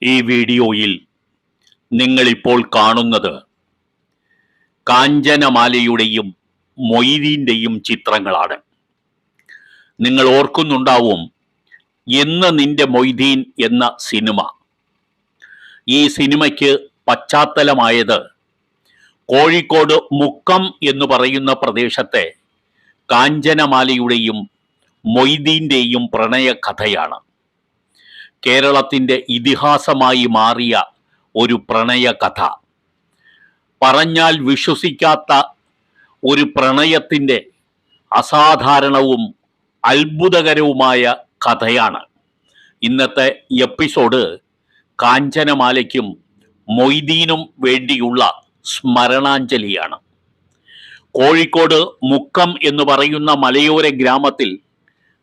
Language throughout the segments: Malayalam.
ഈ വീഡിയോയിൽ നിങ്ങളിപ്പോൾ കാണുന്നത് കാഞ്ചനമാലയുടെയും മൊയ്തീൻ്റെയും ചിത്രങ്ങളാണ്. നിങ്ങൾ ഓർക്കുന്നുണ്ടാവും എന്ന് നിന്റെ മൊയ്തീൻ എന്ന സിനിമ. ഈ സിനിമയ്ക്ക് പശ്ചാത്തലമായത് കോഴിക്കോട് മുക്കം എന്ന് പറയുന്ന പ്രദേശത്തെ കാഞ്ചനമാലയുടെയും മൊയ്തീൻ്റെയും പ്രണയകഥയാണ്. കേരളത്തിൻ്റെ ഇതിഹാസമായി മാറിയ ഒരു പ്രണയകഥ, പറഞ്ഞാൽ വിശ്വസിക്കാത്ത ഒരു പ്രണയത്തിൻ്റെ അസാധാരണവും അത്ഭുതകരവുമായ കഥയാണ്. ഇന്നത്തെ എപ്പിസോഡ് കാഞ്ചനമാലയ്ക്കും മൊയ്തീനും വേണ്ടിയുള്ള സ്മരണാഞ്ജലിയാണ്. കോഴിക്കോട് മുക്കം എന്ന് പറയുന്ന മലയോര ഗ്രാമത്തിൽ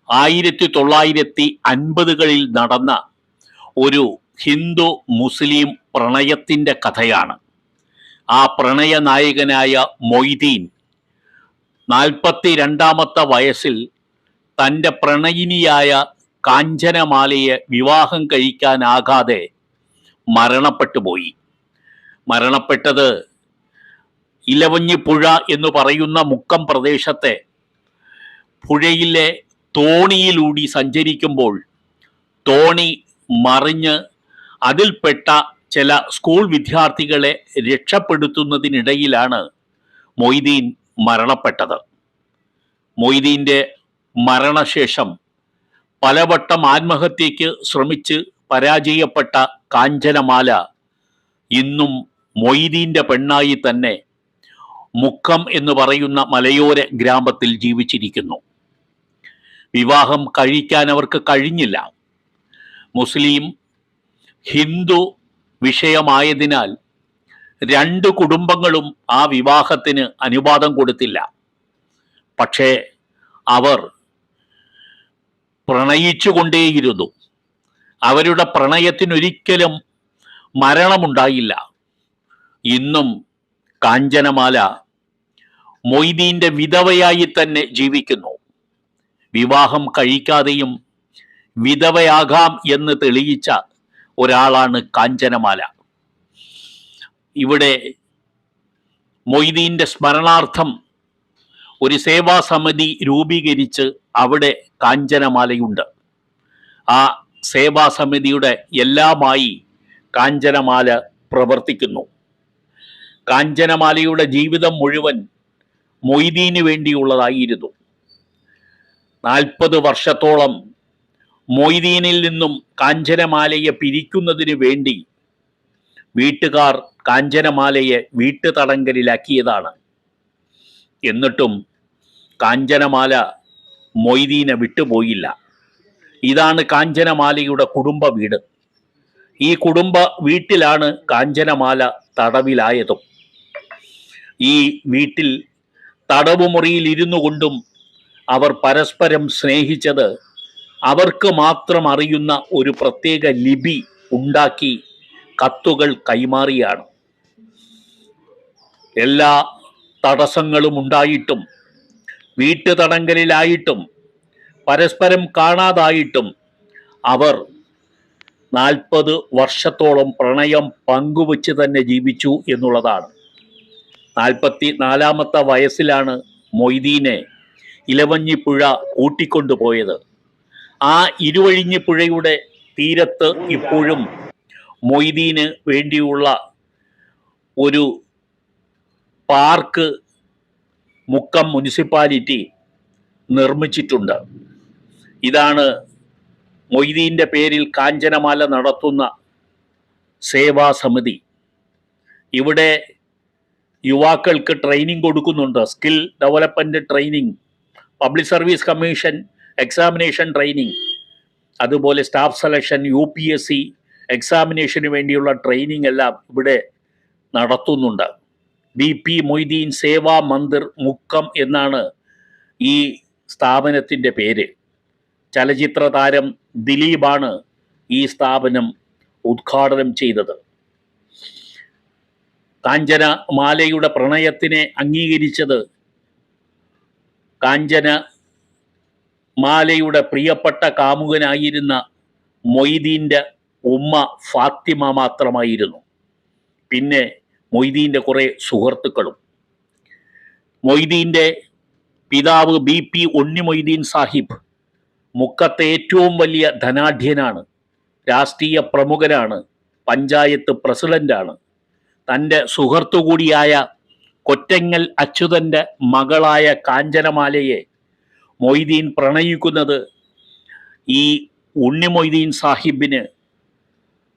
1950കളിൽ നടന്ന ഒരു ഹിന്ദു മുസ്ലിം പ്രണയത്തിൻ്റെ കഥയാണ്. ആ പ്രണയ നായകനായ മൊയ്തീൻ 42ാമത്തെ വയസ്സിൽ തൻ്റെ പ്രണയിനിയായ കാഞ്ചനമാലയെ വിവാഹം കഴിക്കാനാകാതെ മരണപ്പെട്ടുപോയി. മരണപ്പെട്ടത് ഇലവഞ്ഞിപ്പുഴ എന്ന് പറയുന്ന മുക്കം പ്രദേശത്തെ പുഴയിലെ തോണിയിലൂടി സഞ്ചരിക്കുമ്പോൾ തോണി മറിഞ്ഞ് അതിൽപ്പെട്ട ചില സ്കൂൾ വിദ്യാർത്ഥികളെ രക്ഷപ്പെടുത്തുന്നതിനിടയിലാണ് മൊയ്തീൻ മരണപ്പെട്ടത്. മൊയ്തീൻ്റെ മരണശേഷം പലവട്ടം ആത്മഹത്യയ്ക്ക് ശ്രമിച്ച് പരാജയപ്പെട്ട കാഞ്ചനമാല ഇന്നും മൊയ്തീൻ്റെ പെണ്ണായി തന്നെ മുക്കം എന്ന് പറയുന്ന മലയോര ഗ്രാമത്തിൽ ജീവിച്ചിരിക്കുന്നു. വിവാഹം കഴിക്കാൻ അവർക്ക് കഴിഞ്ഞില്ല. മുസ്ലിം ഹിന്ദു വിഷയമായതിനാൽ രണ്ട് കുടുംബങ്ങളും ആ വിവാഹത്തിന് അനുവാദം കൊടുത്തില്ല. പക്ഷേ അവർ പ്രണയിച്ചുകൊണ്ടേയിരുന്നു. അവരുടെ പ്രണയത്തിനൊരിക്കലും മരണമുണ്ടായില്ല. ഇന്നും കാഞ്ചനമാല മൊയ്തീൻ്റെ വിധവയായി തന്നെ ജീവിക്കുന്നു. വിവാഹം കഴിക്കാതെയും വിധവയാകാം എന്ന് തെളിയിച്ച ഒരാളാണ് കാഞ്ചനമാല. ഇവിടെ മൊയ്തീൻ്റെ സ്മരണാർത്ഥം ഒരു സേവാസമിതി രൂപീകരിച്ച് അവിടെ കാഞ്ചനമാലയുണ്ട്. ആ സേവാസമിതിയുടെ എല്ലാമായി കാഞ്ചനമാല പ്രവർത്തിക്കുന്നു. കാഞ്ചനമാലയുടെ ജീവിതം മുഴുവൻ മൊയ്തീന് വേണ്ടിയുള്ളതായിരുന്നു. 40 വർഷത്തോളം മൊയ്തീനിൽ നിന്നും കാഞ്ചനമാലയെ പിരിക്കുന്നതിന് വേണ്ടി വീട്ടുകാർ കാഞ്ചനമാലയെ വീട്ടുതടങ്കലിലാക്കിയതാണ്. എന്നിട്ടും കാഞ്ചനമാല മൊയ്തീനെ വിട്ടുപോയില്ല. ഇതാണ് കാഞ്ചനമാലയുടെ കുടുംബ വീട്. ഈ കുടുംബ വീട്ടിലാണ് കാഞ്ചനമാല തടവിലായതും. ഈ വീട്ടിൽ തടവുമുറിയിൽ ഇരുന്നു കൊണ്ടും അവർ പരസ്പരം സ്നേഹിച്ചത് അവർക്ക് മാത്രം അറിയുന്ന ഒരു പ്രത്യേക ലിപി ഉണ്ടാക്കി കത്തുകൾ കൈമാറിയാണ്. എല്ലാ തടസ്സങ്ങളും ഉണ്ടായിട്ടും വീട്ടുതടങ്കലിലായിട്ടും പരസ്പരം കാണാതായിട്ടും അവർ 40 വർഷത്തോളം പ്രണയം പങ്കുവച്ച് തന്നെ ജീവിച്ചു എന്നുള്ളതാണ്. 44ാമത്തെ വയസ്സിലാണ് മൊയ്തീനെ ഇലവഞ്ഞിപ്പുഴ കൂട്ടിക്കൊണ്ടുപോയത്. ആ ഇരുവഴിഞ്ഞിപ്പുഴയുടെ തീരത്ത് ഇപ്പോഴും മൊയ്തീന് വേണ്ടിയുള്ള ഒരു പാർക്ക് മുക്കം മുനിസിപ്പാലിറ്റി നിർമ്മിച്ചിട്ടുണ്ട്. ഇതാണ് മൊയ്തീൻ്റെ പേരിൽ കാഞ്ചനമാല നടത്തുന്ന സേവാസമിതി. ഇവിടെ യുവാക്കൾക്ക് ട്രെയിനിങ് കൊടുക്കുന്നുണ്ട്. Skill development training, public service commission examination training, അതുപോലെ സ്റ്റാഫ് സെലക്ഷൻ, UPSC എക്സാമിനേഷന് വേണ്ടിയുള്ള ട്രെയിനിങ് എല്ലാം ഇവിടെ നടത്തുന്നുണ്ട്. BP മൊയ്തീൻ സേവാ മന്ദിർ മുക്കം എന്നാണ് ഈ സ്ഥാപനത്തിൻ്റെ പേര്. ചലച്ചിത്ര താരം ദിലീപാണ് ഈ സ്ഥാപനം ഉദ്ഘാടനം ചെയ്തത്. കാഞ്ചനമാലയുടെ പ്രണയത്തിനെ അംഗീകരിച്ചത് കാഞ്ചനമാലയുടെ പ്രിയപ്പെട്ട കാമുകനായിരുന്ന മൊയ്തീൻ്റെ ഉമ്മ ഫാത്തിമ മാത്രമായിരുന്നു. പിന്നെ മൊയ്തീൻ്റെ കുറേ സുഹൃത്തുക്കളും. മൊയ്തീൻ്റെ പിതാവ് BP ഉണ്ണി മൊയ്തീൻ സാഹിബ് മുക്കത്തെ ഏറ്റവും വലിയ ധനാഢ്യനാണ്, രാഷ്ട്രീയ പ്രമുഖനാണ്, പഞ്ചായത്ത് പ്രസിഡന്റാണ്. തൻ്റെ സുഹൃത്തു കൂടിയായ കൊറ്റങ്ങൽ അച്യുതൻ്റെ മകളായ കാഞ്ചനമാലയെ മൊയ്തീൻ പ്രണയിക്കുന്നത് ഈ ഉണ്ണി മൊയ്തീൻ സാഹിബിന്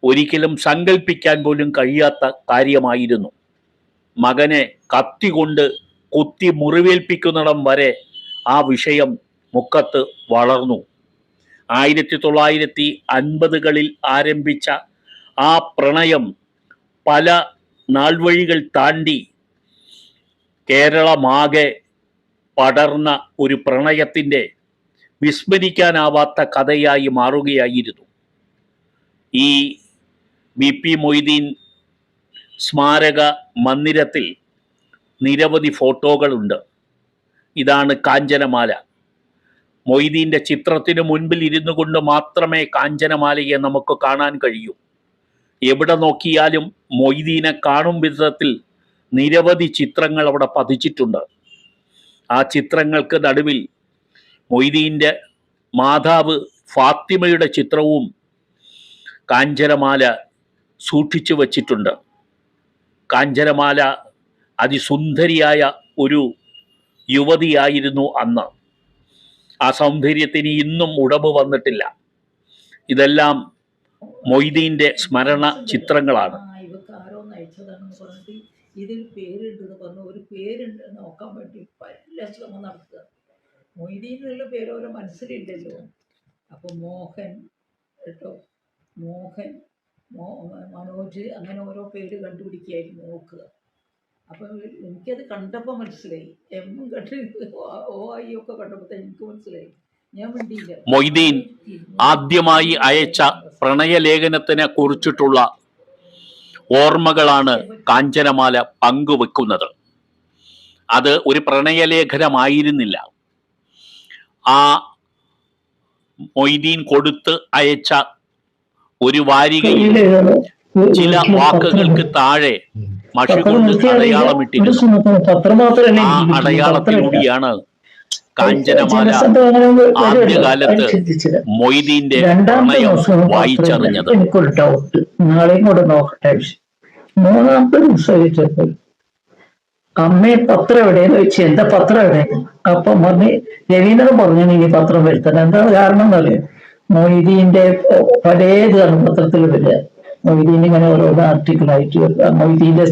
ഒരിക്കലും സങ്കല്പിക്കാൻ പോലും കഴിയാത്ത കാര്യമായിരുന്നു. മകനെ കത്തി കൊണ്ട് കുത്തി മുറിവേൽപ്പിക്കുന്നിടം വരെ ആ വിഷയം മുക്കത്ത് വളർന്നു. 1950കളിൽ ആരംഭിച്ച ആ പ്രണയം പല നാൾവഴികൾ താണ്ടി കേരളമാകെ പടർന്ന ഒരു പ്രണയത്തിൻ്റെ വിസ്മരിക്കാനാവാത്ത കഥയായി മാറുകയായിരുന്നു. ഈ BP മൊയ്തീൻ സ്മാരക മന്ദിരത്തിൽ നിരവധി ഫോട്ടോകളുണ്ട്. ഇതാണ് കാഞ്ചനമാല. മൊയ്തീൻ്റെ ചിത്രത്തിന് മുൻപിൽ ഇരുന്നു കൊണ്ട് മാത്രമേ കാഞ്ചനമാലയെ നമുക്ക് കാണാൻ കഴിയൂ. എവിടെ നോക്കിയാലും മൊയ്തീനെ കാണും വിധത്തിൽ നിരവധി ചിത്രങ്ങൾ അവിടെ പതിച്ചിട്ടുണ്ട്. ആ ചിത്രങ്ങൾക്ക് നടുവിൽ മൊയ്തീൻ്റെ മാതാവ് ഫാത്തിമയുടെ ചിത്രവും കാഞ്ചനമാല സൂക്ഷിച്ചു വച്ചിട്ടുണ്ട്. കാഞ്ചനമാല അതിസുന്ദരിയായ ഒരു യുവതിയായിരുന്നു അന്ന്. ആ സൗന്ദര്യത്തിന് ഇന്നും ഉടമ്പ് വന്നിട്ടില്ല. ഇതെല്ലാം മൊയ്തീൻ്റെ സ്മരണ ചിത്രങ്ങളാണ്. ഇതിൽ പേരുണ്ടെന്ന് പറഞ്ഞു, ഒരു പേരുണ്ട് നോക്കാൻ വേണ്ടി പല ശ്രമം നടത്തുക. മൊയ്തീൻ എന്നുള്ള പേര് ഓരോ മനസ്സിലുണ്ടല്ലോ. അപ്പോൾ മോഹൻ കേട്ടോ, മോഹൻ, മനോജ്, അങ്ങനെ ഓരോ പേര് കണ്ടുപിടിക്കുകയായിരുന്നു നോക്കുക. അപ്പം എനിക്കത് കണ്ടപ്പോൾ മനസ്സിലായി. എമ്മും കണ്ട് OI ഒക്കെ കണ്ടപ്പോൾ എനിക്ക് മനസ്സിലായി. ഞാൻ വേണ്ടിയില്ല. മൊയ്തീൻ ആദ്യമായി അയച്ച പ്രണയലേഖനത്തിനെ കുറിച്ചിട്ടുള്ള ഓർമ്മകളാണ് കാഞ്ചനമാല പങ്കുവെക്കുന്നത്. അത് ഒരു പ്രണയലേഖനമായിരുന്നില്ല. ആ മൊയ്തീൻ കൊടുത്ത് അയച്ച ഒരു വാരികയിൽ ചില വാക്കുകൾക്ക് താഴെ മഷി കൊണ്ട് അടയാളമിട്ടിരുന്നു. ആ അടയാളത്തിലൂടെയാണ് കാഞ്ചനമാല ആദ്യകാലത്ത് മൊയ്തീന്റെ പ്രണയം വായിച്ചറിഞ്ഞത്. എനിക്കൊരു ഡൗട്ട്, നാളെയും കൂടെ നോക്കട്ടെ. മൂന്നാമത്തെ ദിവസം അമ്മയെ പത്രം എവിടെയെന്ന് വെച്ച്, എന്താ പത്രം എവിടെയെന്ന്. അപ്പം പറഞ്ഞ് രവീന്ദ്രൻ പറഞ്ഞു ഇനി പത്രം വരുത്തണം. എന്താ കാരണം എന്നറിയാം, മൊയ്തീന്റെ പലതാണ് പത്രത്തിൽ വരിക. മൊയ്തീൻ ഇങ്ങനെ ഓരോരോ ആർട്ടിക്കിളായിട്ട് മൊയ്തീന്റെ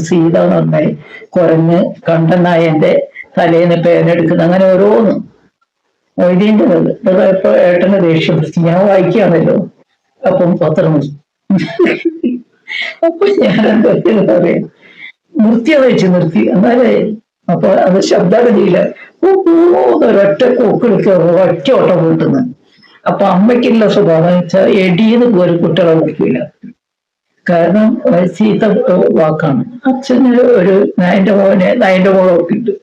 സീത എന്ന് പറഞ്ഞാൽ കുരങ്ങ്, കണ്ടനായന്റെ തലേന്ന് പേരെടുക്കുന്നത്, അങ്ങനെ ഓരോന്നും മൊയ്തീന്റെ ഇപ്പൊ ഏട്ടന് ദേഷ്യം പിടിച്ചു. ഞാൻ വായിക്കുകയാണല്ലോ, അപ്പം പത്രം അപ്പൊ ഞാൻ എന്താ പറയാ, നിർത്തിയത് വെച്ച് നിർത്തി. എന്നാലേ അപ്പൊ അത് ശബ്ദഗതിയില്ല, ഒരൊറ്റ കൂക്കെടുക്കുക, ഒറ്റ ഓട്ടം കൂട്ടുന്നു. അപ്പൊ അമ്മയ്ക്കുള്ള സ്വഭാവം വെച്ചാൽ എടീന്ന് പോലും കുട്ടികളെ വിളിക്കില്ല. കാരണം ചീത്ത വാക്കാണ്. അച്ഛന് ഒരു നായന്റെ മോളൊക്കെ ഉണ്ട്,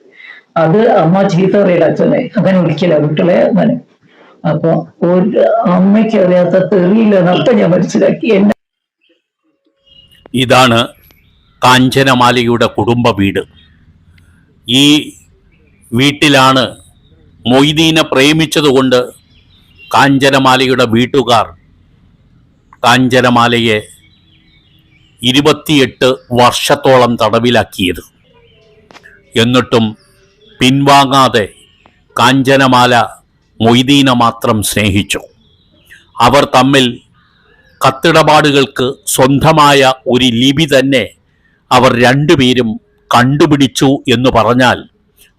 അത് അമ്മ ചീത്ത പറയില്ല അച്ഛനെ, അങ്ങനെ വിളിക്കില്ല കുട്ടികളെ അങ്ങനെ. അപ്പൊ ഒരു അമ്മയ്ക്ക് അറിയാത്ത തെറിയില്ലെന്ന് അപ്പൊ ഞാൻ മനസ്സിലാക്കി. ഇതാണ് കാഞ്ചനമാലയുടെ കുടുംബ വീട്. ഈ വീട്ടിലാണ് മൊയ്തീനെ പ്രേമിച്ചതുകൊണ്ട് കാഞ്ചനമാലയുടെ വീട്ടുകാർ കാഞ്ചനമാലയെ 28 വർഷത്തോളം തടവിലാക്കിയത്. എന്നിട്ടും പിൻവാങ്ങാതെ കാഞ്ചനമാല മൊയ്തീനെ മാത്രം സ്നേഹിച്ചു. അവർ തമ്മിൽ കത്തിടപാടുകൾക്ക് സ്വന്തമായ ഒരു ലിപി തന്നെ അവർ രണ്ടുപേരും കണ്ടുപിടിച്ചു എന്ന് പറഞ്ഞാൽ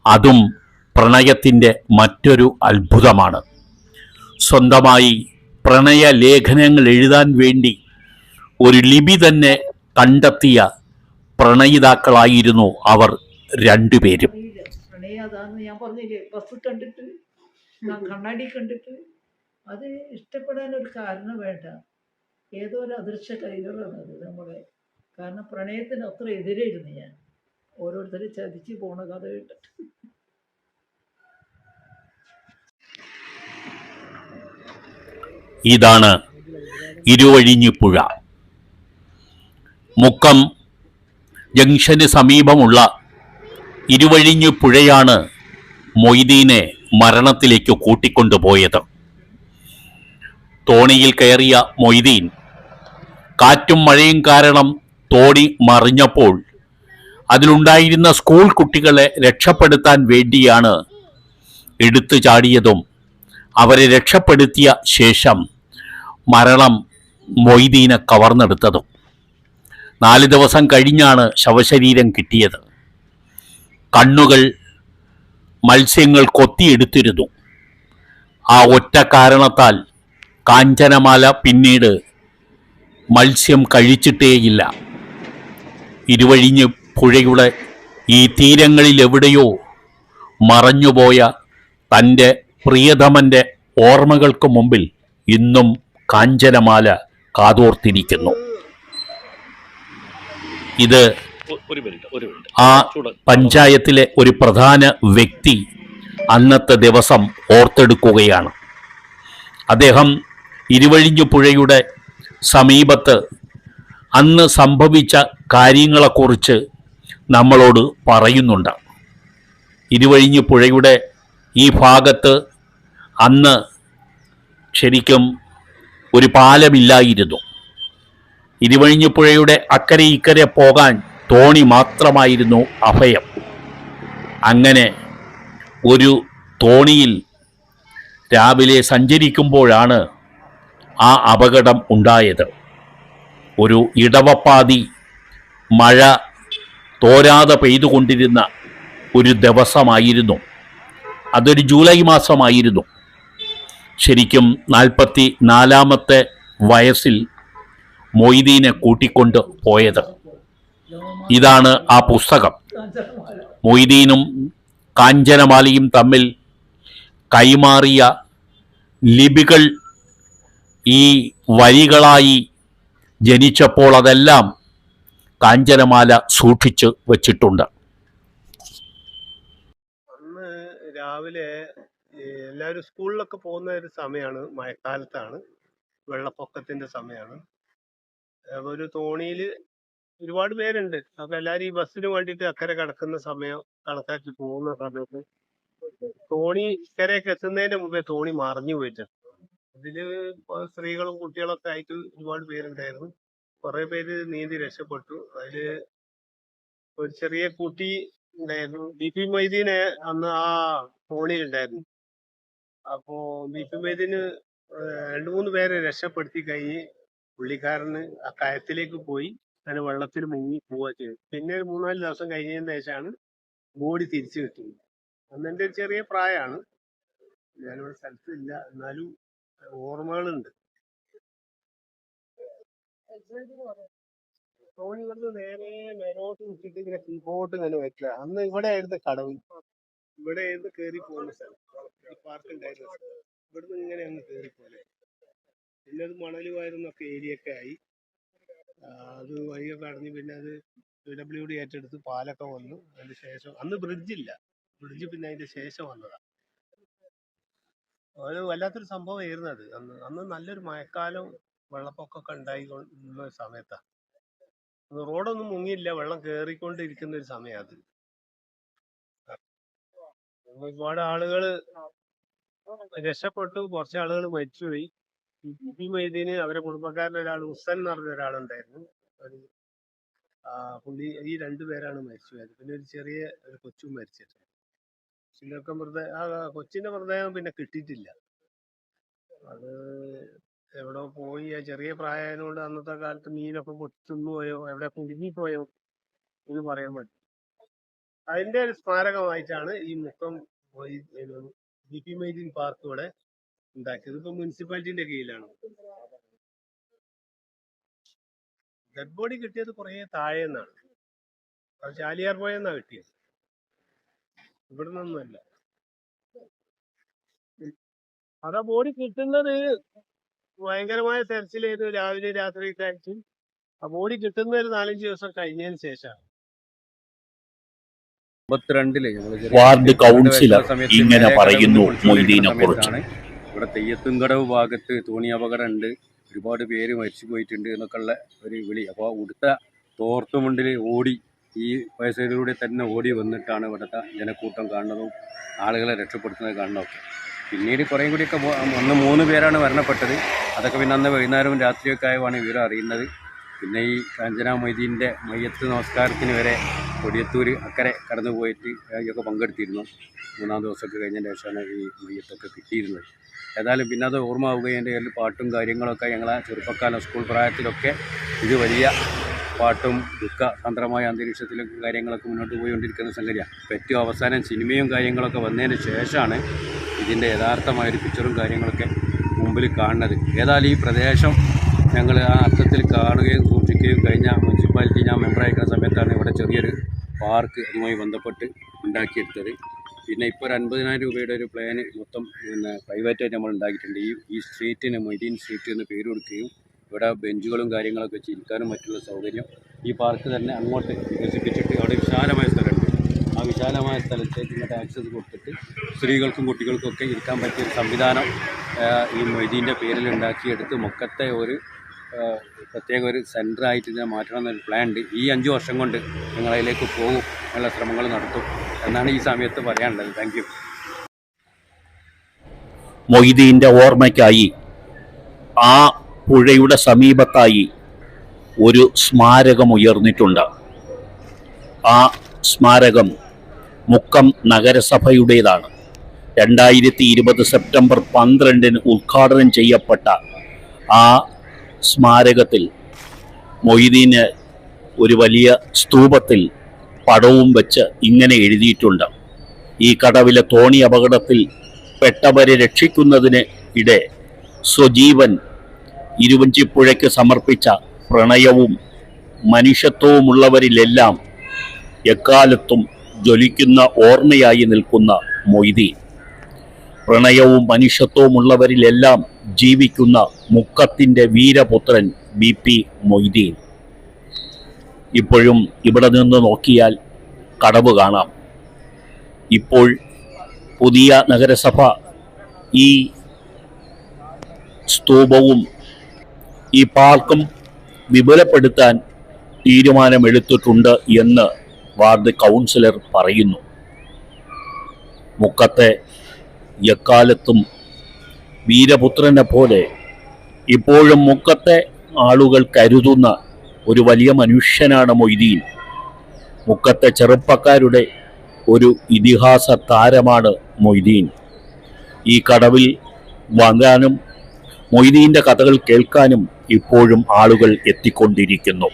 അതും പ്രണയത്തിൻ്റെ മറ്റൊരു അത്ഭുതമാണ്. സ്വന്തമായി പ്രണയ ലേഖനങ്ങൾ എഴുതാൻ വേണ്ടി ഒരു ലിപി തന്നെ കണ്ടെത്തിയ പ്രണയിതാക്കളായിരുന്നു അവർ രണ്ടുപേരും. പ്രണയതാന്ന് ഞാൻ പറഞ്ഞില്ലേ, ബസ് കണ്ടിട്ട് കണ്ണാടി കണ്ടിട്ട് അത് ഇഷ്ടപ്പെടാൻ ഒരു കാരണം വേണ്ട, ഏതോ ഒരു അദൃശ്യ കൈകളാണ് അത് നമ്മളെ. കാരണം പ്രണയത്തിന് അത്ര എതിരായിരുന്നു ഞാൻ, ഓരോരുത്തരെ ചതിച്ചു പോണ കഥ കേട്ടിട്ട്. ഇതാണ് ഇരുവഴിഞ്ഞിപ്പുഴ. മുക്കം ജംഗ്ഷന് സമീപമുള്ള ഇരുവഴിഞ്ഞിപ്പുഴയാണ് മൊയ്തീനെ മരണത്തിലേക്ക് കൂട്ടിക്കൊണ്ടുപോയത്. തോണിയിൽ കയറിയ മൊയ്തീൻ കാറ്റും മഴയും കാരണം തോണി മറിഞ്ഞപ്പോൾ അതിലുണ്ടായിരുന്ന സ്കൂൾ കുട്ടികളെ രക്ഷപ്പെടുത്താൻ വേണ്ടിയാണ് എടുത്തു ചാടിയതും അവരെ രക്ഷപ്പെടുത്തിയ ശേഷം മരണം മൊയ്തീനെ കവർന്നെടുത്തതും. 4 ദിവസം കഴിഞ്ഞാണ് ശവശരീരം കിട്ടിയത്. കണ്ണുകൾ മത്സ്യങ്ങൾ കൊത്തിയെടുത്തിരുന്നു. ആ ഒറ്റ കാരണത്താൽ കാഞ്ചനമാല പിന്നീട് മത്സ്യം കഴിച്ചിട്ടേയില്ല. ഇരുവഴിഞ്ഞ് പുഴയുടെ ഈ തീരങ്ങളിൽ എവിടെയോ മറഞ്ഞുപോയ തൻ്റെ പ്രിയതമൻ്റെ ഓർമ്മകൾക്ക് മുമ്പിൽ ഇന്നും കാഞ്ചനമാല കാതോർത്തിരിക്കുന്നു. ഇത് ആ പഞ്ചായത്തിലെ ഒരു പ്രധാന വ്യക്തി അന്നത്തെ ദിവസം ഓർത്തെടുക്കുകയാണ്. അദ്ദേഹം ഇരുവഴിഞ്ഞു പുഴയുടെ സമീപത്ത് അന്ന് സംഭവിച്ച കാര്യങ്ങളെക്കുറിച്ച് നമ്മളോട് പറയുന്നുണ്ട്. ഇരുവഴിഞ്ഞു പുഴയുടെ ഈ ഭാഗത്ത് അന്ന് ശരിക്കും ഒരു പാലമില്ലായിരുന്നു. ഇരുവഴിഞ്ഞു പുഴയുടെ അക്കരെ ഇക്കരെ പോകാൻ തോണി മാത്രമായിരുന്നു അഭയം. അങ്ങനെ ഒരു തോണിയിൽ രാവിലെ സഞ്ചരിക്കുമ്പോഴാണ് ആ അപകടം ഉണ്ടായത്. ഒരു ഇടവപ്പാതി മഴ തോരാതെ പെയ്തുകൊണ്ടിരുന്ന ഒരു ദിവസമായിരുന്നു. അതൊരു ജൂലൈ മാസമായിരുന്നു. ശരിക്കും 44-ാമത്തെ വയസ്സിൽ മൊയ്തീനെ കൂട്ടിക്കൊണ്ട് പോയത്. ഇതാണ് ആ പുസ്തകം. മൊയ്തീനും കാഞ്ചനമാലയും തമ്മിൽ കൈമാറിയ ലിപികൾ ഈ വരികളായി ജനിച്ചപ്പോൾ അതെല്ലാം കാഞ്ചനമാല സൂക്ഷിച്ച് വച്ചിട്ടുണ്ട്. അന്ന് രാവിലെ എല്ലാവരും സ്കൂളിലൊക്കെ പോകുന്ന ഒരു സമയമാണ്, മഴക്കാലത്താണ്, വെള്ളപ്പൊക്കത്തിന്റെ സമയമാണ്. അപ്പൊ ഒരു തോണിയിൽ ഒരുപാട് പേരുണ്ട്. അപ്പൊ എല്ലാരും ഈ ബസ്സിന് വേണ്ടിയിട്ട് അക്കരെ കിടക്കുന്ന സമയം കണക്കാക്കി പോകുന്ന സമയത്ത് തോണി ഇക്കരയൊക്കെ എത്തുന്നതിന്റെ മുമ്പേ തോണി മറിഞ്ഞു പോയിട്ടുണ്ട്. അതില് സ്ത്രീകളും കുട്ടികളൊക്കെ ആയിട്ട് ഒരുപാട് പേരുണ്ടായിരുന്നു. കുറെ പേര് നീന്തി രക്ഷപ്പെട്ടു. അതില് ഒരു ചെറിയ കുട്ടി ഉണ്ടായിരുന്നു. ബി.പി. മൊയ്തീനെ അന്ന് ആ തോണിയിൽ ഉണ്ടായിരുന്നു. അപ്പോ ബി.പി. മൊയ്തീന് 2-3 പേരെ രക്ഷപ്പെടുത്തി കഴിഞ്ഞ് പുള്ളിക്കാരന് ആ കയത്തിലേക്ക് പോയി അങ്ങനെ വെള്ളത്തിൽ മുങ്ങി പോവുക ചെയ്തു. പിന്നെ ഒരു 3-4 ദിവസം കഴിഞ്ഞതിന് ശേഷമാണ് ബോഡി തിരിച്ചു കിട്ടിയത്. അന്ന് എൻ്റെ ഒരു ചെറിയ പ്രായമാണ്, ഞാനിവിടെ സ്ഥലത്തില്ല, എന്നാലും ഓർമ്മകളുണ്ട്. തോണി ഇവിടുന്ന് നേരെ മേലോട്ട് വിട്ടിട്ട് ഇങ്ങനെ കീഴ്പോട്ട് ഇങ്ങനെ വെക്കുക. അന്ന് ഇവിടെ ആയിരുന്നു കടവ്, ഇവിടെ ആയിരുന്നു കയറി പോകുന്ന സ്ഥലം, പാർക്ക് ഉണ്ടായിരുന്ന സ്ഥലം. ഇവിടുന്ന് ഇങ്ങനെ അങ്ങ് കയറി പോലെ. പിന്നെ അത് മണലുമായിരുന്നൊക്കെ ഏരിയൊക്കെ ആയി. അത് വഴിയൊക്കെ അടഞ്ഞ് പിന്നെ അത് PWD ഏറ്റെടുത്ത് പാലൊക്കെ വന്നു. അതിന് ശേഷം അന്ന് ബ്രിഡ്ജില്ല, ബ്രിഡ്ജ് പിന്നെ അതിന്റെ ശേഷം വന്നതാണ്. ഒരു വല്ലാത്തൊരു സംഭവമായിരുന്നു അത്. അന്ന് നല്ലൊരു മഴക്കാലം വെള്ളപ്പൊക്കമൊക്കെ ഉണ്ടായിക്കൊണ്ടിരുന്ന ഒരു സമയത്താണ്. റോഡൊന്നും മുങ്ങിയില്ല, വെള്ളം കയറിക്കൊണ്ടിരിക്കുന്ന ഒരു സമയം അത്. ഒരുപാട് ആളുകള് രക്ഷപ്പെട്ടു, കുറച്ച് ആളുകൾ മരിച്ചുപോയി. ബി.പി. മൊയ്തീന് അവരെ കുടുംബക്കാരൻ ഒരാൾ ഹുസൻ എന്ന് പറഞ്ഞ ഒരാളുണ്ടായിരുന്നു. പുള്ളി ഈ 2 പേരാണ് മരിച്ചുപോയത്. പിന്നെ ഒരു ചെറിയ ഒരു കൊച്ചും മരിച്ചിട്ടുണ്ട്. കൊച്ചിന്റെ മൃതദേഹം പിന്നെ കിട്ടിയിട്ടില്ല. അത് എവിടെ പോയി, ആ ചെറിയ പ്രായമായതുകൊണ്ട് അന്നത്തെ കാലത്ത് മീനൊക്കെ കൊത്തുന്നു പോയോ എവിടെ കുടുങ്ങിപ്പോയോ എന്ന് പറയാൻ പറ്റും. അതിന്റെ ഒരു സ്മാരകമായിട്ടാണ് ഈ മുക്കം ബി.പി. മൊയ്തീൻ പാർക്ക് ഇവിടെ ഉണ്ടാക്കിയത്. ഇപ്പൊ മുനിസിപ്പാലിറ്റിന്റെ കീഴിലാണ്. ഡെഡ് ബോഡി കിട്ടിയത് കുറെ താഴെ നിന്നാണ്, ചാലിയാർ പോയെന്നാ കിട്ടിയത്, ഇവിടെ നിന്നൊന്നുമല്ല. അതാ ബോഡി കിട്ടുന്നത് ഭയങ്കരമായ തെരച്ചിൽ ചെയ്ത് രാവിലെ രാത്രി കഴിച്ച് ആ ബോഡി കിട്ടുന്ന ഒരു 4-5 ദിവസം കഴിഞ്ഞതിന് ശേഷമാണ്. 52 വാർഡ് കൗൺസിലർ ഇങ്ങനെ പറയുന്നു മൊയ്തീനെ കുറിച്ച്. ഇവിടെ തെയ്യത്തുംകടവ് ഭാഗത്ത് തോണി അപകടം ഉണ്ട്. ഒരുപാട് പേര് മരിച്ചു പോയിട്ടുണ്ട് എന്നൊക്കെയുള്ള ഒരു വിളി. അപ്പോൾ ഉടുത്ത തോർത്തുമുണ്ടിൽ ഓടി ഈ വയസ്സരിലൂടെ തന്നെ ഓടി വന്നിട്ടാണ് ഇവിടുത്തെ ജനക്കൂട്ടം കാണുന്നതും ആളുകളെ രക്ഷപ്പെടുത്തുന്നത് കാണുന്നതൊക്കെ. പിന്നീട് കുറേയും കൂടിയൊക്കെ അന്ന് 3 പേരാണ് മരണപ്പെട്ടത്. അതൊക്കെ പിന്നെ അന്ന് വൈകുന്നേരവും രാത്രിയൊക്കെ ആയതാണ് വിവരം അറിയുന്നത്. പിന്നെ ഈ കാഞ്ചന മൊയ്തീൻ്റെ മയ്യത്ത് നമസ്കാരത്തിന് വരെ കൊടിയത്തൂർ അക്കരെ കടന്നു പോയിട്ട് ഒക്കെ പങ്കെടുത്തിരുന്നു. 3-ാം ദിവസമൊക്കെ കഴിഞ്ഞതിന് ശേഷമാണ് ഈ മയ്യത്തൊക്കെ കിട്ടിയിരുന്നത്. ഏതായാലും പിന്നെ അത് ഓർമ്മ ആവുകയും അതിൻ്റെ പേരിൽ പാട്ടും കാര്യങ്ങളൊക്കെ ഞങ്ങളെ ചെറുപ്പക്കാലം സ്കൂൾ പ്രായത്തിലൊക്കെ ഇത് വലിയ പാട്ടും ദുഃഖസാന്ദ്രമായ അന്തരീക്ഷത്തിലും കാര്യങ്ങളൊക്കെ മുന്നോട്ട് പോയിക്കൊണ്ടിരിക്കുന്ന സംഗതിയാണ്. ഏറ്റവും അവസാനം സിനിമയും കാര്യങ്ങളൊക്കെ വന്നതിന് ശേഷമാണ് ഇതിൻ്റെ യഥാർത്ഥമായൊരു പിക്ചറും കാര്യങ്ങളൊക്കെ മുമ്പിൽ കാണുന്നത്. ഏതായാലും ഈ പ്രദേശം ഞങ്ങൾ ആ അർത്ഥത്തിൽ കാണുകയും സൂക്ഷിക്കുകയും കഴിഞ്ഞ മുനിസിപ്പാലിറ്റി ഞാൻ മെമ്പറായിരിക്കുന്ന സമയത്താണ് ഇവിടെ ചെറിയൊരു പാർക്ക് അതുമായി ബന്ധപ്പെട്ട് ഉണ്ടാക്കിയെടുത്തത്. പിന്നെ ഇപ്പോൾ ഒരു 50,000 രൂപയുടെ ഒരു പ്ലാന് മൊത്തം പ്രൈവറ്റായിട്ട് നമ്മൾ ഉണ്ടാക്കിയിട്ടുണ്ട്. ഈ സ്ട്രീറ്റിന് മൊയ്തീൻ സ്ട്രീറ്റ് എന്ന് പേര് കൊടുക്കുകയും ഇവിടെ ബെഞ്ചുകളും കാര്യങ്ങളൊക്കെ വെച്ച് ഇരിക്കാനും മറ്റുള്ള സൗകര്യം ഈ പാർക്ക് തന്നെ അങ്ങോട്ട് വികസിപ്പിച്ചിട്ട് അവിടെ വിശാലമായ സ്ഥലമുണ്ട്. ആ വിശാലമായ സ്ഥലത്തേക്ക് ഇങ്ങോട്ട് ആക്സസ് കൊടുത്തിട്ട് സ്ത്രീകൾക്കും കുട്ടികൾക്കൊക്കെ ഇരിക്കാൻ പറ്റിയൊരു സംവിധാനം ഈ മൊയ്തീൻ്റെ പേരിൽ ഉണ്ടാക്കിയെടുത്ത് മുക്കത്തെ ഒരു പ്രത്യേക ഒരു സെൻറ്ററായിട്ട് ഇതിനെ മാറ്റണം എന്നൊരു പ്ലാൻ ഉണ്ട്. ഈ 5 വർഷം കൊണ്ട് ഞങ്ങൾ അതിലേക്ക് പോകും, എന്നുള്ള ശ്രമങ്ങൾ നടത്തും എന്നാണ് ഈ സമയത്ത് പറയാനുള്ളത്. Thank you. മൊയ്തീൻ്റെ ഓർമ്മയ്ക്കായി ആ പുഴയുടെ സമീപത്തായി ഒരു സ്മാരകം ഉയർന്നിട്ടുണ്ട്. ആ സ്മാരകം മുക്കം നഗരസഭയുടേതാണ്. 2020 സെപ്റ്റംബർ 12 ഉദ്ഘാടനം ചെയ്യപ്പെട്ട ആ സ്മാരകത്തിൽ മൊയ്തീന് ഒരു വലിയ സ്തൂപത്തിൽ പടവും വെച്ച് ഇങ്ങനെ എഴുതിയിട്ടുണ്ട്: ഈ കടവിലെ തോണി അപകടത്തിൽ പെട്ടവരെ രക്ഷിക്കുന്നതിന് ഇടെ സ്വജീവൻ ഇരുവഞ്ചിപ്പുഴയ്ക്ക് സമർപ്പിച്ച പ്രണയവും മനുഷ്യത്വവുമുള്ളവരിലെല്ലാം എക്കാലത്തും ജ്വലിക്കുന്ന ഓർമ്മയായി നിൽക്കുന്ന മൊയ്തീൻ. പ്രണയവും മനുഷ്യത്വവുമുള്ളവരിലെല്ലാം ജീവിക്കുന്ന മുക്കത്തിൻ്റെ വീരപുത്രൻ BP മൊയ്തീൻ. ഇപ്പോഴും ഇവിടെ നിന്ന് നോക്കിയാൽ കടവ് കാണാം. ഇപ്പോൾ പുതിയ നഗരസഭ ഈ സ്തൂപവും ഈ പാർക്കും വിപുലപ്പെടുത്താൻ തീരുമാനമെടുത്തിട്ടുണ്ട് എന്ന് വാർഡ് കൗൺസിലർ പറയുന്നു. മുക്കത്തെ എക്കാലത്തും വീരപുത്രനെ പോലെ ഇപ്പോഴും മുക്കത്തെ ആളുകൾ കരുതുന്ന ഒരു വലിയ മനുഷ്യനാണ് മൊയ്തീൻ. മുക്കത്തെ ചെറുപ്പക്കാരുടെ ഒരു ഇതിഹാസ താരമാണ് മൊയ്തീൻ. ഈ കടവിൽ വാങ്ങാനും മൊയ്തീൻ്റെ കഥകൾ കേൾക്കാനും ഇപ്പോഴും ആളുകൾ എത്തിക്കൊണ്ടിരിക്കുന്നു.